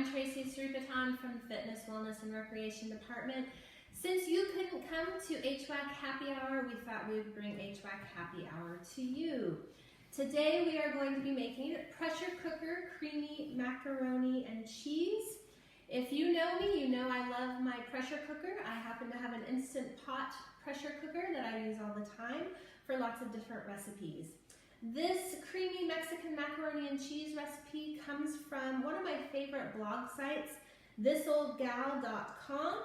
I'm Tracy Sripatan from the Fitness, Wellness, and Recreation Department. Since you couldn't come to HWAC Happy Hour, we thought we would bring HWAC Happy Hour to you. Today we are going to be making pressure cooker creamy macaroni and cheese. If you know me, you know I love my pressure cooker. I happen to have an Instant Pot pressure cooker that I use all the time for lots of different recipes. This creamy Mexican macaroni and cheese recipe comes from one of my favorite blog sites, thisoldgal.com.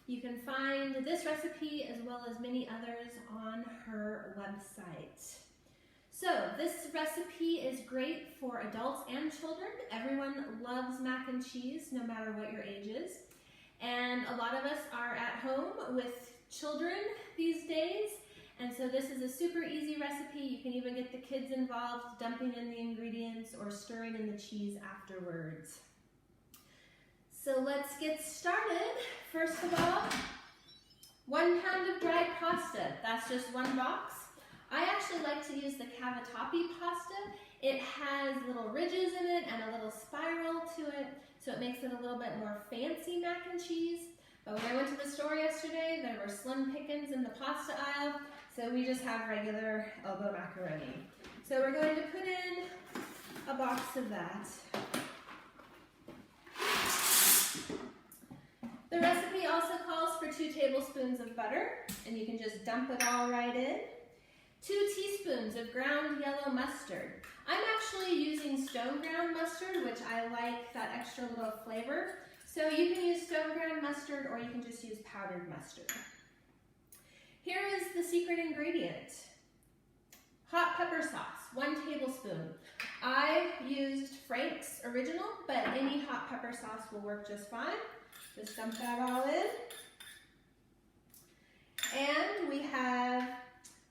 You can find this recipe as well as many others on her website. So this recipe is great for adults and children. Everyone loves mac and cheese, no matter what your age is. And a lot of us are at home with children these days. And so this is a super easy recipe. You can even get the kids involved, dumping in the ingredients or stirring in the cheese afterwards. So let's get started. First of all, 1 pound of dried pasta. That's just 1 box. I actually like to use the cavatappi pasta. It has little ridges in it and a little spiral to it, so it makes it a little bit more fancy mac and cheese. But when I went to the store yesterday, there were slim pickings in the pasta aisle, so we just have regular elbow macaroni. So we're going to put in a box of that. The recipe also calls for 2 tablespoons of butter, and you can just dump it all right in. 2 teaspoons of ground yellow mustard. I'm actually using stone ground mustard, which I like that extra little flavor. So you can use stone ground mustard or you can just use powdered mustard. Here is the secret ingredient. Hot pepper sauce, 1 tablespoon. I used Frank's Original, but any hot pepper sauce will work just fine. Just dump that all in. And we have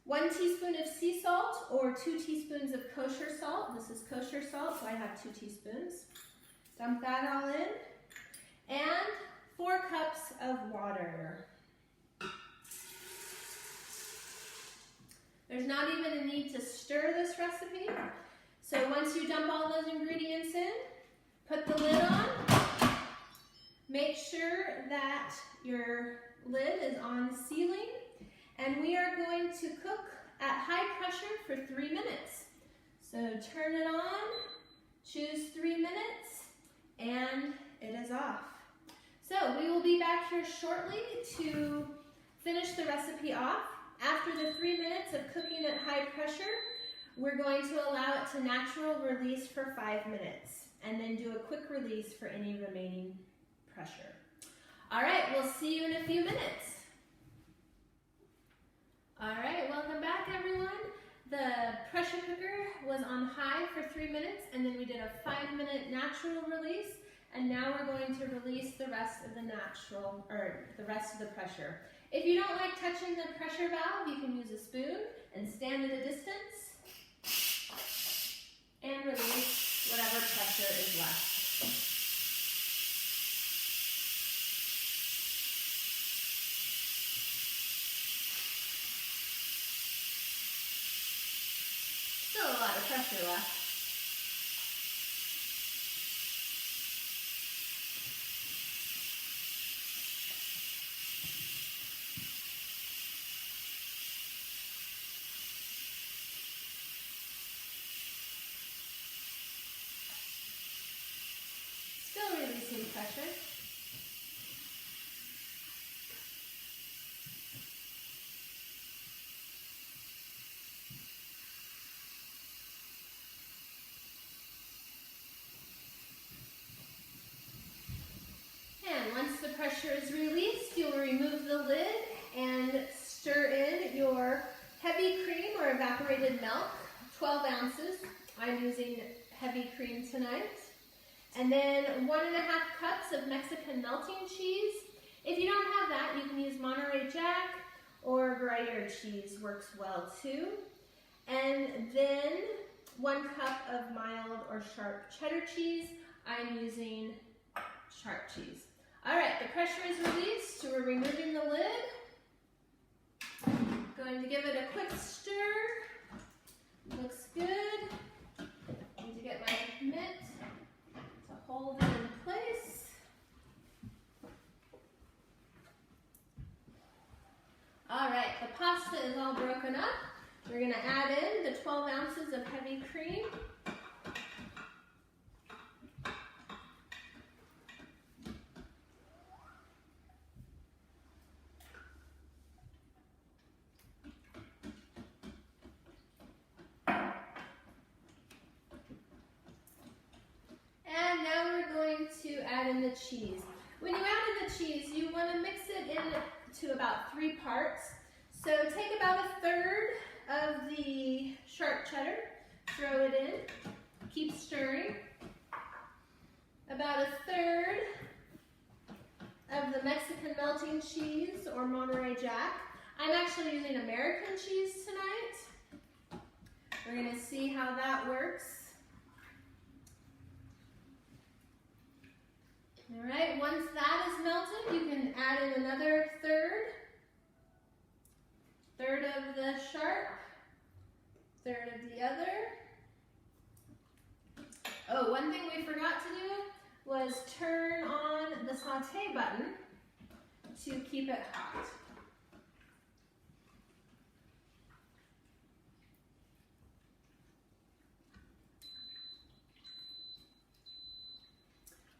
1 teaspoon of sea salt or 2 teaspoons of kosher salt. This is kosher salt, so I have 2 teaspoons. Dump that all in. And 4 cups of water. There's not even a need to stir this recipe. So once you dump all those ingredients in, put the lid on. Make sure that your lid is on sealing. And we are going to cook at high pressure for 3 minutes. So turn it on, choose 3 minutes, and it is off. So we will be back here shortly to finish the recipe off. After the 3 minutes of cooking at high pressure, we're going to allow it to natural release for 5 minutes, and then do a quick release for any remaining pressure. All right, we'll see you in a few minutes. All right, welcome back everyone. The pressure cooker was on high for 3 minutes, and then we did a 5-minute natural release, and now we're going to release the rest of the the rest of the pressure. If you don't like touching the pressure valve, you can use a spoon and stand at a distance and release whatever pressure is left. Still a lot of pressure left. Still releasing pressure. Once the pressure is released, you'll remove the lid and stir in your heavy cream or evaporated milk, 12 ounces. I'm using heavy cream tonight. And then 1.5 cups of Mexican melting cheese. If you don't have that, you can use Monterey Jack or Gruyere cheese, works well too. And then 1 cup of mild or sharp cheddar cheese. I'm using sharp cheese. All right, the pressure is released, so we're removing the lid. Going to give it a quick stir. Looks good. Need to get my mitt to hold it in place. all broken up, we're going to add in the 12 ounces of heavy cream. And now we're going to add in the cheese. When you add in the cheese, you want to mix it into about 3 parts. So take about 1/3 of the sharp cheddar, throw it in, keep stirring. About 1/3 of the Mexican melting cheese or Monterey Jack. I'm actually using American cheese tonight. We're going to see how that works. All right, once that is melted, you can add in another 1/3 of the sharp, 1/3 of the other. Oh, one thing we forgot to do was turn on the saute button to keep it hot.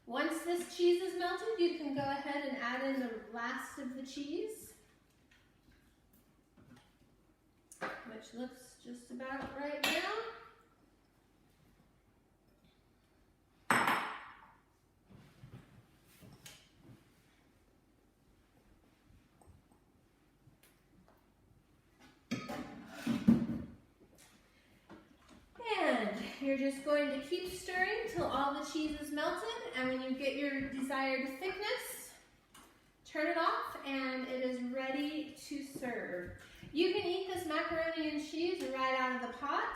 Once this cheese is melted, you can go ahead and add in the last of the cheese, which looks just about right now. You're just going to keep stirring till all the cheese is melted, and when you get your desired thickness, turn it off and it is ready to serve. You can eat this macaroni and cheese right out of the pot,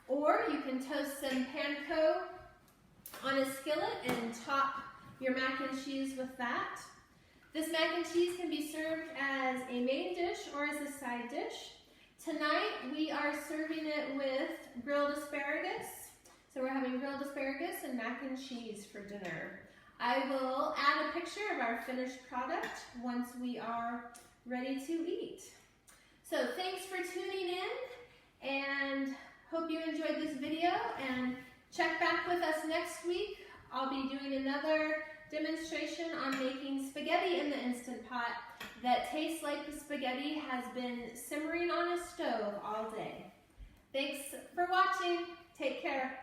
or you can toast some panko on a skillet and top your mac and cheese with that. This mac and cheese can be served as a main dish or as a side dish. Tonight we are serving it with grilled asparagus. So we're having grilled asparagus and mac and cheese for dinner. I will add a picture of our finished product once we are ready to eat. So thanks for tuning in, and hope you enjoyed this video, and check back with us next week. I'll be doing another demonstration on making spaghetti in the Instant Pot that tastes like the spaghetti has been simmering on a stove all day. Thanks for watching. Take care.